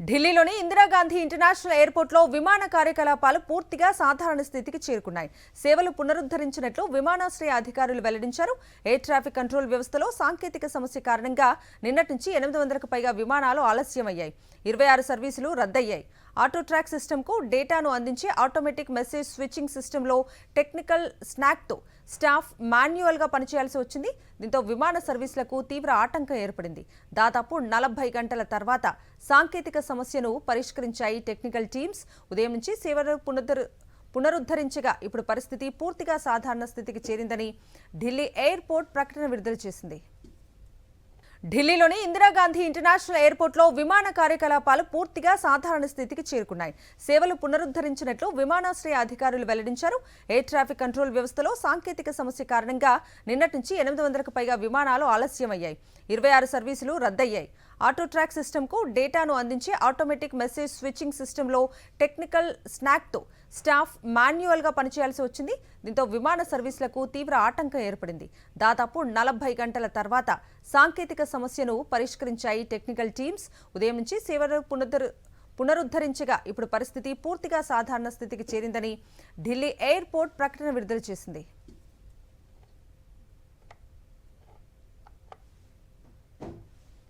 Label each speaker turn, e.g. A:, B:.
A: ఢిల్లీలోని ఇందిరాగాంధీ ఇంటర్నేషనల్ ఎయిర్పోర్ట్లో విమాన కార్యకలాపాలు పూర్తిగా సాధారణ స్థితికి చేరుకున్నాయి. సేవలు పునరుద్ధరించినట్లు విమానాశ్రయ అధికారులు వెల్లడించారు. ఎయిర్ ట్రాఫిక్ కంట్రోల్ వ్యవస్థలో సాంకేతిక సమస్య కారణంగా నిన్నటి నుంచి 800కు పైగా విమానాలు ఆలస్యమయ్యాయి. 26 సర్వీసులు రద్దయ్యాయి. ఆటో ట్రాక్ సిస్టమ్కు డేటాను అందించే ఆటోమేటిక్ మెసేజ్ స్విచ్చింగ్ సిస్టంలో టెక్నికల్ స్నాక్తో స్టాఫ్ మాన్యువల్గా పనిచేయాల్సి వచ్చింది. దీంతో విమాన సర్వీసులకు తీవ్ర ఆటంకం ఏర్పడింది. దాదాపు 40 గంటల తర్వాత సాంకేతిక సమస్యను పరిష్కరించాయి టెక్నికల్ టీమ్స్. ఉదయం నుంచి సేవలు పునరుద్ధరించగా ఇప్పుడు పరిస్థితి పూర్తిగా సాధారణ స్థితికి చేరిందని ఢిల్లీ ఎయిర్పోర్ట్ ప్రకటన విడుదల చేసింది. ఢిల్లీలోని ఇందిరాగాంధీ ఇంటర్నేషనల్ ఎయిర్పోర్ట్లో విమాన కార్యకలాపాలు పూర్తిగా సాధారణ స్థితికి చేరుకున్నాయి. సేవలు పునరుద్ధరించినట్లు విమానాశ్రయ అధికారులు వెల్లడించారు. ఎయిర్ ట్రాఫిక్ కంట్రోల్ వ్యవస్థలో సాంకేతిక సమస్య కారణంగా నిన్నటి నుంచి 800కు పైగా విమానాలు ఆలస్యమయ్యాయి. 26 సర్వీసులు రద్దయ్యాయి. ఆటో ట్రాక్ సిస్టమ్కు డేటాను అందించే ఆటోమేటిక్ మెసేజ్ స్విచ్చింగ్ సిస్టంలో టెక్నికల్ స్నాక్తో స్టాఫ్ మాన్యువల్గా పనిచేయాల్సి వచ్చింది. దీంతో విమాన సర్వీసులకు తీవ్ర ఆటంకం ఏర్పడింది. దాదాపు 40 గంటల తర్వాత సాంకేతిక సమస్యను పరిష్కరించాయి టెక్నికల్ టీమ్స్. ఉదయం నుంచి సేవలు పునరుద్ధరించగా ఇప్పుడు పరిస్థితి పూర్తిగా సాధారణ స్థితికి చేరిందని ఢిల్లీ ఎయిర్పోర్ట్ ప్రకటన విడుదల చేసింది.